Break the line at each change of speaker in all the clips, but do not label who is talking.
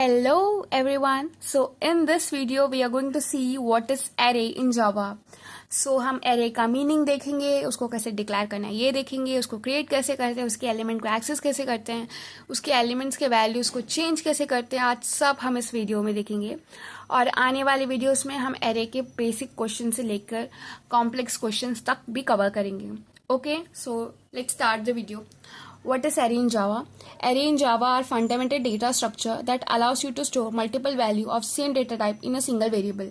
Hello everyone. So in this video we are going to see what is array in Java. So हम array का meaning देखेंगे, उसको कैसे declare करना है ये देखेंगे, उसको क्रिएट कैसे करते हैं, उसके एलिमेंट को एक्सेस कैसे करते हैं, उसके एलिमेंट्स के वैल्यूज़ को चेंज कैसे करते हैं, आज सब हम इस वीडियो में देखेंगे। और आने वाले वीडियोस में हम array के बेसिक क्वेश्चन से लेकर कॉम्प्लेक्स क्वेश्चंस तक भी कवर करेंगे। Okay, so let's start the video. What is array in Java? Array in Java are fundamental data structure that allows you to store multiple value of same data type in a single variable.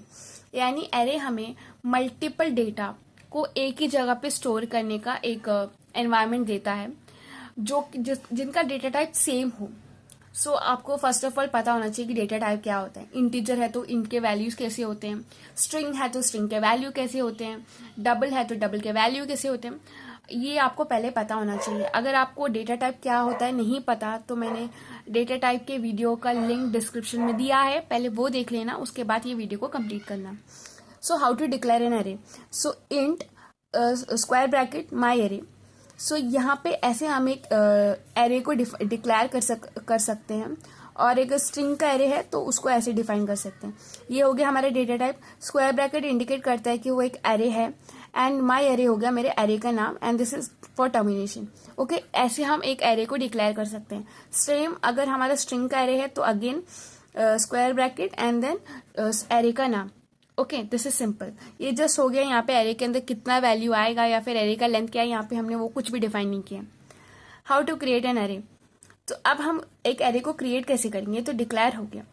यानी array हमें multiple data को एक ही जगह पे store करने का एक environment देता है जो जिनका डेटा टाइप सेम हो। सो आपको फर्स्ट ऑफ ऑल पता होना चाहिए कि डेटा टाइप क्या होता है। इंटीजर है तो इनके वैल्यूज कैसे होते हैं, स्ट्रिंग है तो स्ट्रिंग के वैल्यू कैसे होते हैं, डबल है तो डबल के वैल्यू कैसे होते हैं, ये आपको पहले पता होना चाहिए। अगर आपको डेटा टाइप क्या होता है नहीं पता तो मैंने डेटा टाइप के वीडियो का लिंक डिस्क्रिप्शन में दिया है, पहले वो देख लेना, उसके बाद ये वीडियो को कंप्लीट करना। So how to declare an array. So int square bracket my array. So यहाँ पे ऐसे हम एक एरे को डिक्लेयर कर सकते हैं, और एक स्ट्रिंग का एरे है तो उसको ऐसे डिफाइन कर सकते हैं। ये हो गया हमारा data type. Square bracket indicate करता है कि वो एक एरे है, एंड माई एरे हो गया मेरे एरे का नाम, and this is for termination. Okay, ऐसे हम एक एरे को डिक्लेयर कर सकते हैं। सेम अगर हमारा स्ट्रिंग का एरे है तो again square bracket and then array का नाम। Okay, this is simple. ये जस्ट हो गया यहाँ पे एरे के अंदर कितना वैल्यू आएगा या फिर एरे का लेंथ क्या है, यहाँ पे हमने वो कुछ भी डिफाइन नहीं किया। How to create an array. तो अब हम एक एरे को क्रिएट कैसे करेंगे, तो डिक्लेयर हो गया।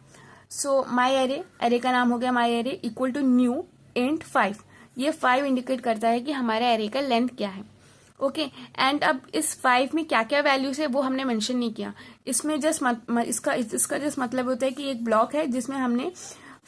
सो माई एरे, एरे का नाम हो गया my array equal to new int 5। ये 5 इंडिकेट करता है कि हमारे एरे का लेंथ क्या है। ओके, एंड अब इस 5 में क्या क्या वैल्यूज है वो हमने मेंशन नहीं किया। इसमें जस्ट इसका जस्ट मतलब होता है कि एक ब्लॉक है जिसमें हमने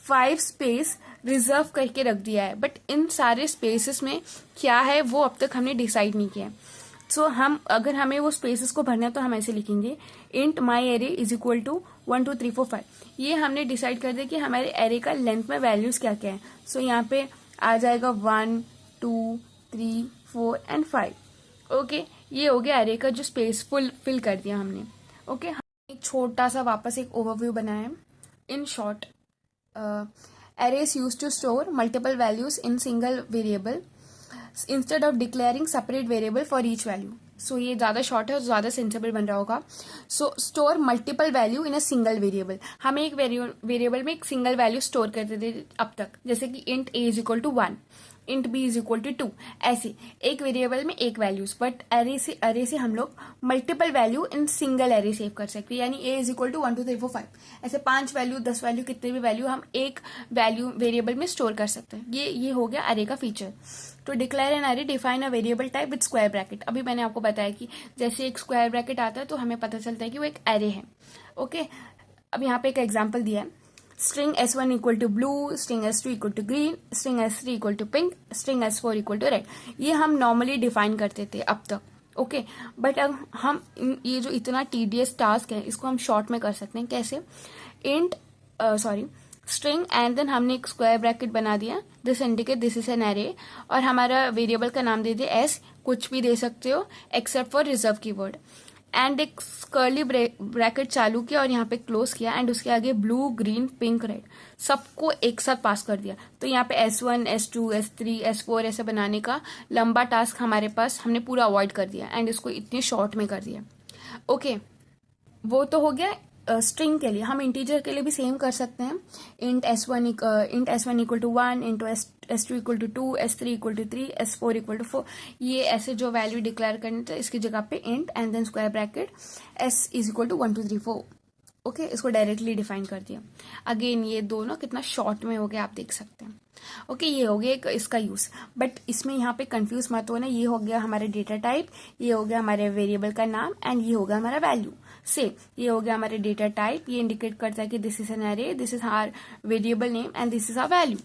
5 स्पेस रिजर्व करके रख दिया है, बट इन सारे स्पेसेस में क्या है वो अब तक हमने डिसाइड नहीं किया है। सो हम अगर हमें वो स्पेसेस को भरना है तो हम ऐसे लिखेंगे int my array is equal to 1 2 3 4 5। ये हमने डिसाइड कर दिया कि हमारे एरे का लेंथ में वैल्यूज क्या क्या है। सो यहाँ पे आ जाएगा 1 2 3 4 एंड 5। ओके, ये हो गया एरे का जो स्पेस फिल कर दिया हमने। ओके, एक छोटा सा वापस एक ओवरव्यू बनाया है। In short, array is used to store multiple values in single variable instead of declaring separate variable for each value. सो ये ज़्यादा शॉर्ट है और ज़्यादा सेंसिबल बन रहा होगा। So store multiple value in a single variable. हमें एक वेरिएबल में एक सिंगल वैल्यू स्टोर करते थे अब तक, जैसे कि int a is equal to 1, int b is equal to 2, ऐसे एक वेरिएबल में एक वैल्यूज। बट अरे से हम लोग multiple value in single array save कर सकते हैं, यानी a इज इक्वल टू 1 2 3 4 5, ऐसे 5 वैल्यू 10 वैल्यू कितने भी वैल्यू हम एक वैल्यू वेरिएबल में स्टोर कर सकते हैं। ये हो गया अरे का फीचर। तो डिक्लेयर एन अरे, define a variable type with square bracket. अभी मैंने आपको बताया कि जैसे एक स्क्वायर ब्रैकेट आता है तो हमें पता चलता है कि वो एक एरे है। ओके, अब यहाँ पे एक एग्जांपल दिया है। String s1 equal to blue, string s2 equal to green, string s3 equal to pink, string s4 equal to red. ये हम नॉर्मली डिफाइन करते थे अब तक। ओके, बट अब हम ये जो इतना टीडियस टास्क है इसको हम शॉर्ट में कर सकते हैं। कैसे? इंट स्ट्रिंग एंड देन हमने एक स्क्वायर ब्रैकेट बना दिया, this indicate this is an array, और हमारा वेरिएबल का नाम दे दिया एस, कुछ भी दे सकते हो except for reserve keyword, and एक कर्ली ब्रैकेट चालू किया और यहाँ पे क्लोज किया, एंड उसके आगे ब्लू ग्रीन पिंक रेड सबको एक साथ पास कर दिया। तो यहाँ पे S1 S2 S3 S4 ऐसे बनाने का लंबा टास्क हमारे पास हमने पूरा अवॉइड कर दिया, एंड इसको इतने शॉर्ट में कर दिया। ओके, वो तो हो गया स्ट्रिंग के लिए। हम इंटीजर के लिए भी सेम कर सकते हैं। Int s1 equal to 1, into s2 equal to 2, s3 equal to 3, s4 equal to 4। ये ऐसे जो वैल्यू डिक्लेयर करनी तो इसकी जगह पे int and then square bracket s is equal to 1 2 3 4। Okay, इसको डायरेक्टली डिफाइन कर दिया। अगेन ये दोनों कितना शॉर्ट में हो गया आप देख सकते हैं। ओके, ये हो गया एक इसका यूज, बट इसमें यहाँ पे कंफ्यूज मत होना। ये हो गया हमारा डेटा टाइप, ये हो गया हमारे वेरिएबल का नाम, एंड ये हो गया हमारा वैल्यू। सेम ये हो गया हमारे डेटा टाइप, ये इंडिकेट करता है कि this is an array, this is our variable name, and this is our value.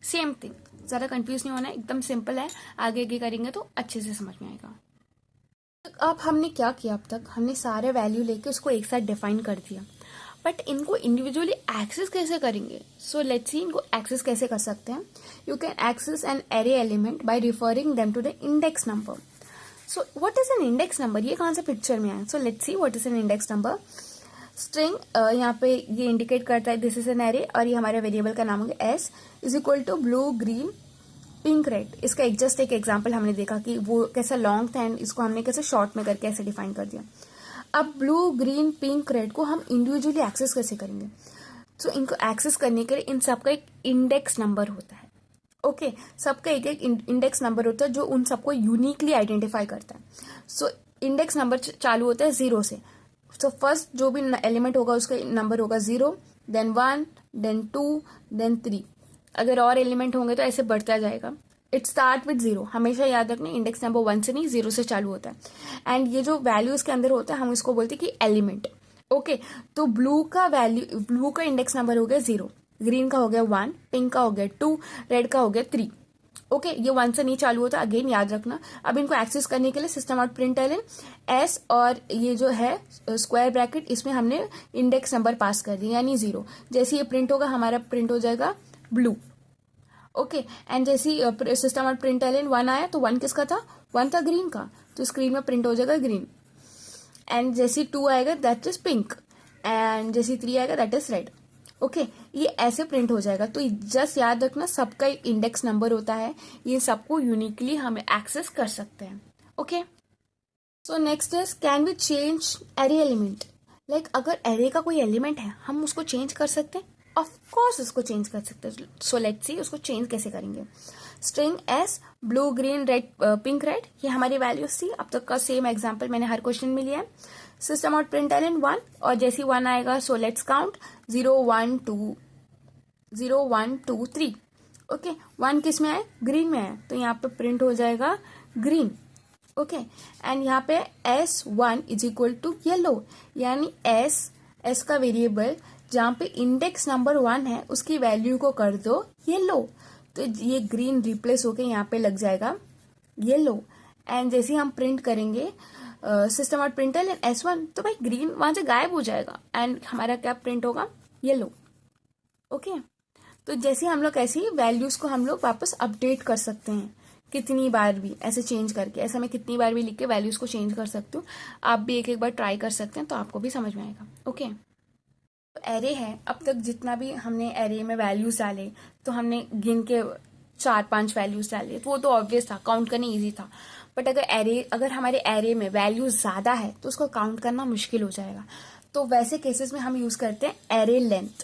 Same thing, ज्यादा कंफ्यूज नहीं होना, एकदम सिंपल है। आगे आगे करेंगे तो अच्छे से समझ में आएगा। अब हमने क्या किया, अब तक हमने सारे वैल्यू लेके उसको एक साथ डिफाइन कर दिया, बट इनको इंडिविजुअली एक्सेस कैसे करेंगे। सो लेट्स सी इनको एक्सेस कैसे कर सकते हैं। You can access an array element by referring them to the index number. So what is an index number, ये कहाँ से पिक्चर में आया। So let's see what is an index number. String यहाँ पे ये इंडिकेट करता है दिस इज एन एरे, और ये हमारे वेरिएबल का नाम होगा S is equal to blue green pink red. इसका जस्ट एक एग्जांपल हमने देखा कि वो कैसा लॉन्ग था एंड इसको हमने कैसे शॉर्ट में करके ऐसे डिफाइन कर दिया। अब ब्लू ग्रीन पिंक रेड को हम इंडिविजुअली एक्सेस कैसे करेंगे? तो इनको एक्सेस करने के लिए इन सबका एक इंडेक्स नंबर होता है। ओके, सबका एक एक इंडेक्स नंबर होता है जो उन सबको यूनिकली आइडेंटिफाई करता है। सो इंडेक्स नंबर चालू होता है 0 से। सो फर्स्ट जो भी एलिमेंट होगा उसका नंबर होगा 0, देन 1, देन 2, देन 3। अगर और एलिमेंट होंगे तो ऐसे बढ़ता जाएगा। इट स्टार्ट विद 0, हमेशा याद रखना इंडेक्स नंबर 1 से नहीं 0 से चालू होता है। एंड ये जो वैल्यू इसके अंदर होता है हम इसको बोलते हैं कि एलिमेंट। ओके, तो ब्लू का इंडेक्स नंबर हो गया 0, ग्रीन का हो गया 1, पिंक का हो गया 2, रेड का हो गया 3। ओके, ये 1 से नहीं चालू होता, अगेन याद रखना। अब इनको एक्सेस करने के लिए सिस्टम आउट प्रिंटलन एस और ये जो है स्क्वायर ब्रैकेट, इसमें हमने इंडेक्स नंबर पास कर दिया यानी 0। जैसे ये प्रिंट होगा हमारा प्रिंट हो जाएगा ब्लू। ओके, एंड जैसे सिस्टम आउट प्रिंटलन 1 आया तो 1 किसका था? 1 था ग्रीन का, तो स्क्रीन में प्रिंट हो जाएगा ग्रीन। एंड जैसे 2 आएगा दैट इज पिंक, एंड जैसे 3 आएगा दैट इज रेड। ओके, ये ऐसे प्रिंट हो जाएगा। तो जस्ट याद रखना सबका एक इंडेक्स नंबर होता है, ये सबको यूनिकली हम एक्सेस कर सकते हैं। Okay, so next is can we change array element. Like अगर एरे का कोई एलिमेंट है हम उसको चेंज कर सकते हैं, ऑफ कोर्स उसको चेंज कर सकते हैं। सो लेट्स सी उसको चेंज कैसे करेंगे। String S blue green red pink red, ये हमारी वैल्यूज थी। अब तक का सेम एग्जांपल मैंने हर क्वेश्चन में लिया है। सिस्टम आउट प्रिंटलन 1, और जैसे 1 आएगा सो लेट्स काउंट 0 1 2 3। ओके, 1 किस में आए? ग्रीन में आए, तो यहाँ पे प्रिंट हो जाएगा ग्रीन। ओके, एंड यहाँ पे S1 is equal to yellow, यानी एस का वेरिएबल जहाँ पे इंडेक्स नंबर 1 है उसकी वैल्यू को कर दो येलो, तो ये ग्रीन रिप्लेस होके यहाँ पे लग जाएगा येलो। एंड जैसे हम प्रिंट करेंगे सिस्टम आउट प्रिंटलन S1, तो भाई ग्रीन वहां से गायब हो जाएगा एंड हमारा क्या प्रिंट होगा? येलो। ओके, तो जैसे हम लोग ऐसे ही वैल्यूज को हम लोग वापस अपडेट कर सकते हैं कितनी बार भी, ऐसे चेंज करके। ऐसा मैं कितनी बार भी लिख के वैल्यूज को चेंज कर सकती हूँ। आप भी एक एक बार ट्राई कर सकते हैं तो आपको भी समझ में आएगा। ओके, तो एरे है, अब तक जितना भी हमने एरे में वैल्यूज डाले तो हमने गिन के 4-5 वैल्यूज डाले, तो वो तो ऑब्वियस था, काउंट करना इजी था। बट अगर हमारे एरे में वैल्यूज ज्यादा है तो उसको काउंट करना मुश्किल हो जाएगा। तो वैसे केसेस में हम यूज करते हैं array length.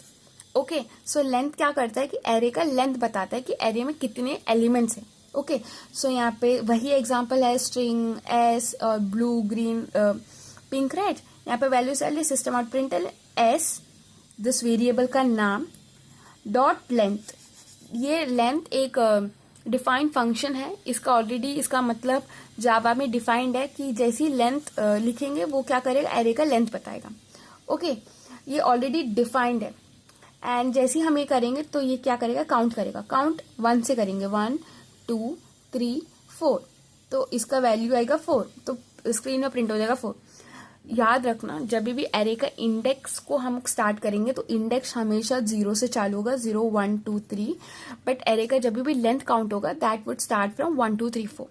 Okay, so length क्या करता है कि एरे का लेंथ बताता है कि एरे में कितने एलिमेंट्स हैं। ओके, सो यहाँ पे वही एग्जांपल है स्ट्रिंग एस और ब्लू ग्रीन पिंक रेड। यहाँ पे वैल्यूज डालिए system out println S, this variable का नाम, डॉट लेंथ। ये लेंथ एक डिफाइंड फंक्शन है, इसका ऑलरेडी इसका मतलब जावा में डिफाइंड है कि जैसी लेंथ लिखेंगे वो क्या करेगा? एरे का लेंथ बताएगा। ओके, ये ऑलरेडी डिफाइंड है। एंड जैसे हम ये करेंगे तो ये क्या करेगा? काउंट करेगा। काउंट 1 से करेंगे, 1 2 3 4, तो इसका वैल्यू आएगा 4, तो स्क्रीन में प्रिंट हो जाएगा 4। याद रखना जब भी एरे का इंडेक्स को हम स्टार्ट करेंगे तो इंडेक्स हमेशा 0 से चालू होगा, 0 1 2 3। बट एरे का जब भी लेंथ काउंट होगा that would start from 1 2 3 4।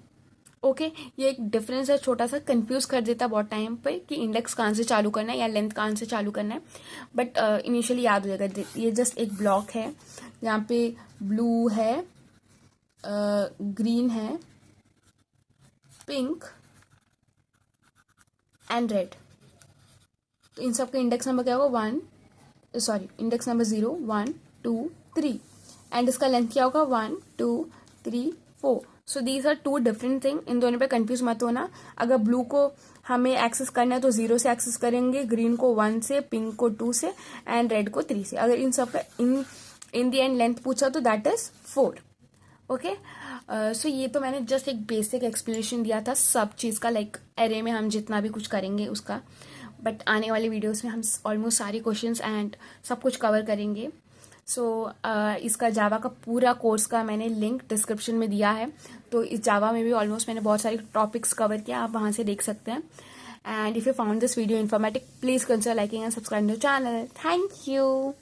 Okay, ये एक डिफरेंस है, छोटा सा कंफ्यूज कर देता बहुत टाइम पे कि इंडेक्स कहाँ से चालू करना है या लेंथ कहाँ से चालू करना है। बट इनिशियली याद हो जाएगा। ये जस्ट एक ब्लॉक है यहाँ पे ब्लू है, ग्रीन है, पिंक एंड रेड। तो इन सबका इंडेक्स नंबर क्या होगा? इंडेक्स नंबर 0 1 2 3, एंड इसका लेंथ क्या होगा? 1 2 3 4। So these are 2 different thing. इन दोनों पे कंफ्यूज मत होना। अगर ब्लू को हमें एक्सेस करना है तो 0 से एक्सेस करेंगे, ग्रीन को 1 से, पिंक को 2 से एंड रेड को 3 से। अगर इन सब का इन दी एंड लेंथ पूछा तो दैट इज 4। ओके, सो ये तो मैंने जस्ट एक बेसिक एक्सप्लेनेशन दिया था सब चीज़ का, लाइक एरे में हम जितना भी कुछ करेंगे उसका। बट आने वाले वीडियोस में हम ऑलमोस्ट सारे क्वेश्चंस एंड सब कुछ कवर करेंगे। सो इसका जावा का पूरा कोर्स का मैंने लिंक डिस्क्रिप्शन में दिया है, तो इस जावा में भी ऑलमोस्ट मैंने बहुत सारे टॉपिक्स कवर किया, आप वहाँ से देख सकते हैं। And if you found this video informative, please consider liking and subscribing the channel. Thank you.